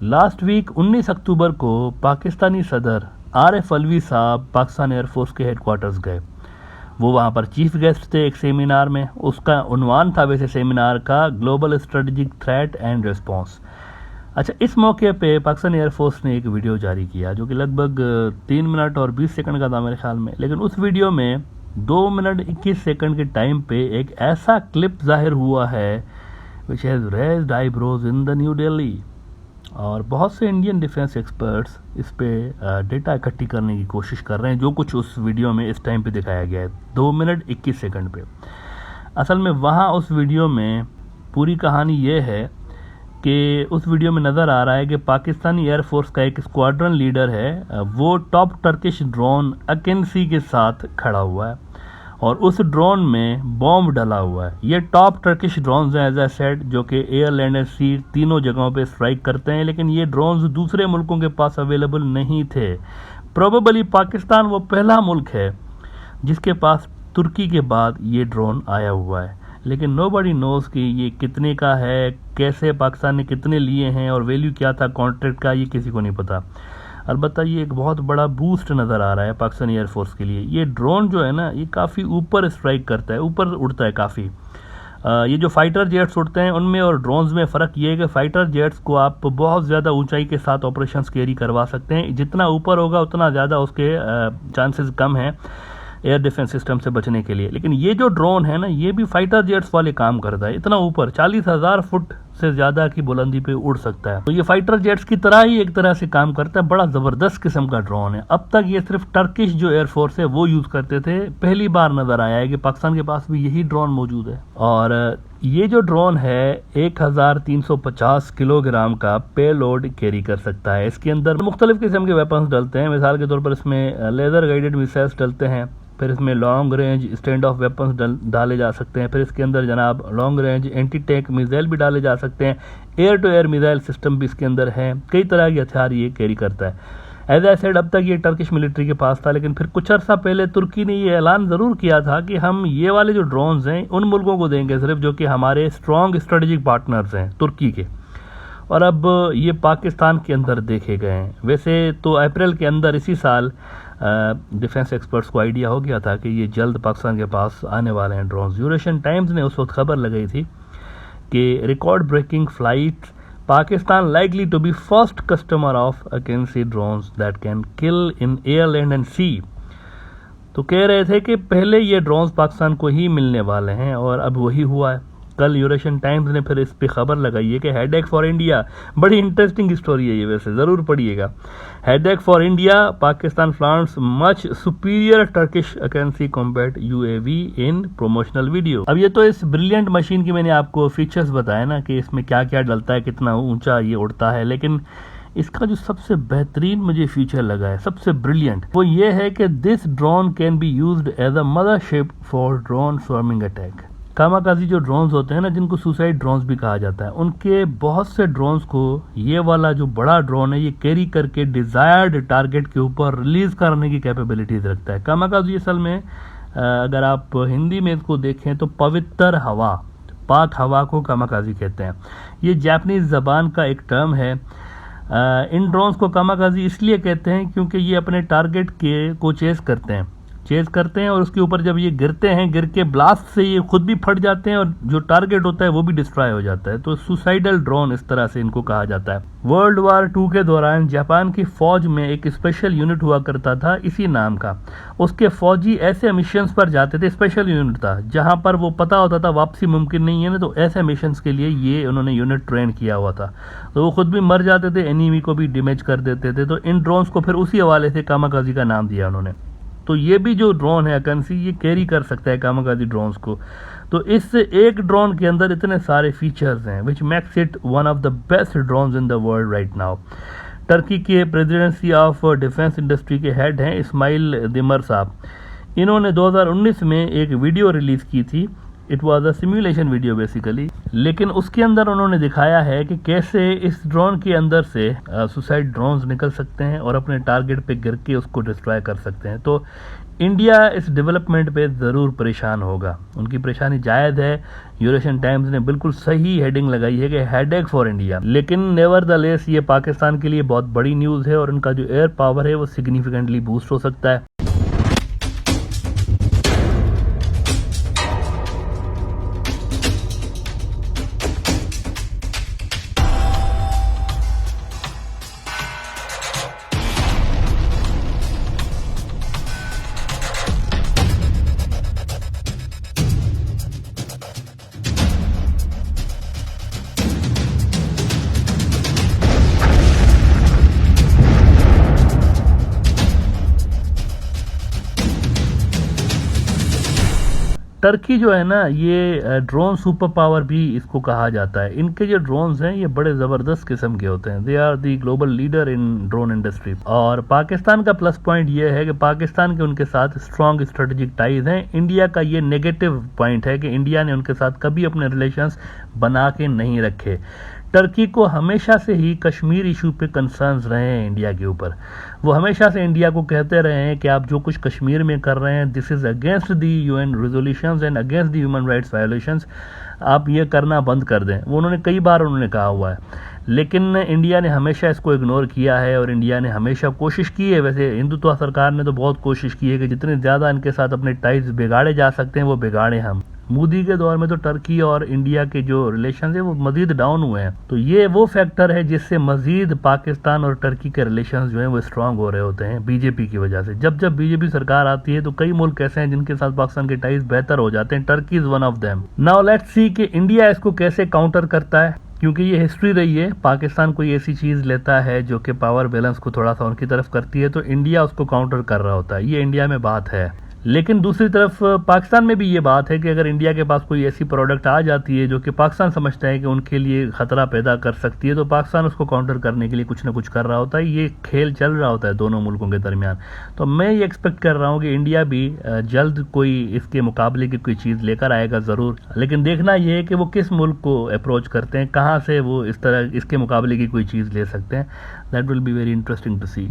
Last week 19 अक्टूबर को पाकिस्तानी सदर आरिफ अलवी साहब पाकिस्तान एयरफोर्स के हेडक्वार्टर्स गए। वो वहाँ पर चीफ गेस्ट थे एक सेमिनार में। उसका उन्वान था वैसे सेमिनार का global strategic threat and response. अच्छा, इस मौके पे पाकिस्तान एयरफोर्स ने एक वीडियो जारी किया जो कि लगभग 3 मिनट और 20 सेकंड का था मेरे ख्याल में। लेकिन उस वीडियो में 2 मिनट 21 सेकंड के टाइम पे एक ऐसा क्लिप जाहिर हुआ है which has raised eyebrows in the new Delhi. और बहुत से इंडियन डिफेंस एक्सपर्ट्स इस पे डेटा इकट्ठी करने की कोशिश कर रहे हैं जो कुछ उस वीडियो में इस टाइम पे दिखाया गया है 2 मिनट 21 सेकंड पे। असल में वहाँ उस वीडियो में पूरी कहानी ये है कि उस वीडियो में नज़र आ रहा है कि पाकिस्तानी एयरफोर्स का एक स्क्वाड्रन लीडर है, वो टॉप टर्किश ड्रोन अकेंसी के साथ खड़ा हुआ है और उस ड्रोन में बॉम्ब डला हुआ है। ये टॉप टर्किश ड्रोन्स हैं एज ए सेट, जो कि एयर लैंड एंड सी तीनों जगहों पे स्ट्राइक करते हैं। लेकिन ये ड्रोन्स दूसरे मुल्कों के पास अवेलेबल नहीं थे। प्रोबेबली पाकिस्तान वो पहला मुल्क है जिसके पास तुर्की के बाद ये ड्रोन आया हुआ है। लेकिन नोबडी नोज़ कि ये कितने का है, कैसे पाकिस्तान ने कितने लिए हैं और वैल्यू क्या था कॉन्ट्रैक्ट का, ये किसी को नहीं पता। अलबत्ता ये एक बहुत बड़ा बूस्ट नज़र आ रहा है पाकिस्तानी एयरफोर्स के लिए। ये ड्रोन जो है ना, ये काफ़ी ऊपर स्ट्राइक करता है, ऊपर उड़ता है काफ़ी। ये जो फाइटर जेट्स उड़ते हैं उनमें और ड्रोन्स में फ़र्क ये है कि फाइटर जेट्स को आप बहुत ज़्यादा ऊंचाई के साथ ऑपरेशंस कैरी करवा सकते हैं। जितना ऊपर होगा उतना ज़्यादा उसके चांसेस कम हैं एयर डिफेंस सिस्टम से बचने के लिए। लेकिन ये जो ड्रोन है ना, ये भी फाइटर जेट्स वाले काम करता है। इतना ऊपर 40,000 फुट से ज़्यादा की बुलंदी पे उड़ सकता है। तो ये फाइटर जेट्स की तरह ही एक तरह से काम करता है। बड़ा ज़बरदस्त किस्म का ड्रोन है। अब तक ये सिर्फ टर्किश जो एयरफोर्स है वो यूज़ करते थे। पहली बार नज़र आया है कि पाकिस्तान के पास भी यही ड्रोन मौजूद है। और ये जो ड्रोन है 1350 किलोग्राम का पेलोड कैरी कर सकता है। इसके अंदर मुख्तलिफ किस्म के वेपन्स डलते हैं। मिसाल के तौर पर इसमें लेज़र गाइडेड मिसाइल्स डलते हैं, फिर इसमें long range stand off weapons डाले जा सकते हैं, फिर इसके अंदर जनाब long range anti tank missile भी डाले जा सकते हैं, air to air missile system भी इसके अंदर है। कई तरह के हथियार ये कैरी करता है। एज आई सेड, अब तक ये टर्किश मिलिट्री के पास था, लेकिन फिर कुछ अर्सा पहले तुर्की ने ये ऐलान ज़रूर किया था कि हम ये वाले जो ड्रोन्स हैं उन मुल्कों को देंगे सिर्फ जो कि हमारे स्ट्रॉन्ग स्ट्रेटेजिक पार्टनर्स हैं तुर्की के। और अब ये पाकिस्तान के अंदर देखे गए हैं। वैसे तो अप्रैल के अंदर इसी साल डिफेंस एक्सपर्ट्स को आइडिया हो गया था कि ये जल्द पाकिस्तान के पास आने वाले हैं ड्रोन्स। यूरेशियन टाइम्स ने उस वक्त खबर लगाई थी कि record breaking flight Pakistan likely to be first customer of Akinci drones that can kill in air land and sea. तो कह रहे थे कि पहले ये ड्रोन्स पाकिस्तान को ही मिलने वाले हैं और अब वही हुआ है। कल यूरेशियन टाइम्स ने फिर इस पे खबर लगाई है कि हेडेक फॉर इंडिया, बड़ी इंटरेस्टिंग स्टोरी है ये, वैसे ज़रूर पढ़िएगा। Headache for India, Pakistan flaunts much superior Turkish Akinci combat UAV in promotional video. अब ये तो इस ब्रिलियंट मशीन की मैंने आपको फीचर्स बताए ना कि इसमें क्या क्या डलता है, कितना ऊंचा ये उड़ता है। लेकिन इसका जो सबसे बेहतरीन मुझे फीचर लगा है, सबसे ब्रिलियंट, वो ये है कि this drone can be used as a mothership for drone swarming attack. Kamikaze जो ड्रोन्स होते हैं ना, जिनको सुसाइड ड्रोन्स भी कहा जाता है, उनके बहुत से ड्रोन्स को ये वाला जो बड़ा ड्रोन है ये कैरी करके डिज़ायर्ड टारगेट के ऊपर रिलीज़ करने की कैपेबिलिटीज़ रखता है। कामाकाजी असल में अगर आप हिंदी में इसको देखें तो पवित्र हवा, पाक हवा को कामाकाजी कहते हैं। ये जापानीज़ ज़बान का एक टर्म है। इन ड्रोन्स को कामाकाजी इसलिए कहते हैं क्योंकि ये अपने टारगेट को चेस करते हैं और उसके ऊपर जब ये गिरते हैं, गिर के ब्लास्ट से ये खुद भी फट जाते हैं और जो टारगेट होता है वो भी डिस्ट्रॉय हो जाता है। तो सुसाइडल ड्रोन इस तरह से इनको कहा जाता है। वर्ल्ड वार 2 के दौरान जापान की फौज में एक स्पेशल यूनिट हुआ करता था इसी नाम का। उसके फौजी ऐसे मिशंस पर जाते थे, स्पेशल यूनिट था, जहां पर वो पता होता था वापसी मुमकिन नहीं है ना, तो ऐसे मिशंस के लिए ये उन्होंने यूनिट ट्रेन किया हुआ था। तो वो खुद भी मर जाते थे, एनिमी को भी डैमेज कर देते थे। तो इन ड्रोन्स को फिर उसी हवाले से कामाकाजी का नाम दिया उन्होंने। तो ये भी जो ड्रोन है अकेंसी, ये कैरी कर सकता है कामाकाजी ड्रोन्स को। तो इस एक ड्रोन के अंदर इतने सारे फीचर्स हैं which makes it one of the best drones in the world right now. Turkey के प्रेसिडेंसी ऑफ डिफेंस इंडस्ट्री के हेड हैं इस्माइल दिमर साहब। इन्होंने 2019 में एक वीडियो रिलीज़ की थी। It was a simulation video basically, लेकिन उसके अंदर उन्होंने दिखाया है कि कैसे इस ड्रोन के अंदर से सुसाइड ड्रोन्स निकल सकते हैं और अपने टारगेट पे गिर के उसको डिस्ट्रॉय कर सकते हैं। तो इंडिया इस डेवलपमेंट पे ज़रूर परेशान होगा, उनकी परेशानी जायज़ है। यूरेशियन टाइम्स ने बिल्कुल सही हेडिंग लगाई है कि हेडेक फॉर इंडिया, लेकिन नेवरदलेस ये पाकिस्तान के लिए बहुत बड़ी न्यूज़ है और उनका जो एयर पावर है वो सिग्निफिकेंटली बूस्ट हो सकता है। टर्की जो है ना, ये ड्रोन सुपर पावर भी इसको कहा जाता है। इनके जो ड्रोन्स हैं ये बड़े ज़बरदस्त किस्म के होते हैं। They are the global leader in drone industry. और पाकिस्तान का प्लस पॉइंट ये है कि पाकिस्तान के उनके साथ स्ट्रॉन्ग स्ट्रेटेजिक टाइज हैं। इंडिया का ये नेगेटिव पॉइंट है कि इंडिया ने उनके साथ कभी अपने रिलेशंस बना के नहीं रखे। टर्की को हमेशा से ही कश्मीर इशू पे कंसर्न्स रहे हैं इंडिया के ऊपर। वो हमेशा से इंडिया को कहते रहे हैं कि आप जो कुछ कश्मीर में कर रहे हैं, this is against the UN resolutions and against the human rights violations, आप ये करना बंद कर दें। वो उन्होंने कई बार कहा हुआ है, लेकिन इंडिया ने हमेशा इसको इग्नोर किया है और इंडिया ने हमेशा कोशिश की है। वैसे हिंदुत्व सरकार ने तो बहुत कोशिश की है कि जितने ज़्यादा इनके साथ अपने टाइज बिगाड़े जा सकते हैं वो बिगाड़े हम। मोदी के दौर में तो टर्की और इंडिया के जो रिलेशन है वो मजीद डाउन हुए हैं। तो ये वो फैक्टर है जिससे मजीद पाकिस्तान और टर्की के रिलेशन जो हैं वो स्ट्रांग हो रहे होते हैं बीजेपी की वजह से। जब जब बीजेपी सरकार आती है तो कई मुल्क ऐसे हैं जिनके साथ पाकिस्तान के टाइज बेहतर हो जाते हैं। Turkey is one of them. Now let's see कि इंडिया इसको कैसे काउंटर करता है, क्योंकि ये हिस्ट्री रही है। पाकिस्तान कोई ऐसी चीज़ लेता है जो कि पावर बैलेंस को थोड़ा सा उनकी तरफ करती है तो इंडिया उसको काउंटर कर रहा होता है। ये इंडिया में बात है। लेकिन दूसरी तरफ पाकिस्तान में भी ये बात है कि अगर इंडिया के पास कोई ऐसी प्रोडक्ट आ जाती है जो कि पाकिस्तान समझता है कि उनके लिए ख़तरा पैदा कर सकती है तो पाकिस्तान उसको काउंटर करने के लिए कुछ ना कुछ कर रहा होता है। ये खेल चल रहा होता है दोनों मुल्कों के दरमियान। तो मैं ये एक्सपेक्ट कर रहा हूँ कि इंडिया भी जल्द कोई इसके मुकाबले की कोई चीज़ लेकर आएगा ज़रूर। लेकिन देखना ये है कि वो किस मुल्क को अप्रोच करते हैं, कहाँ से वो इस तरह इसके मुकाबले की कोई चीज़ ले सकते हैं। That will be very interesting to C.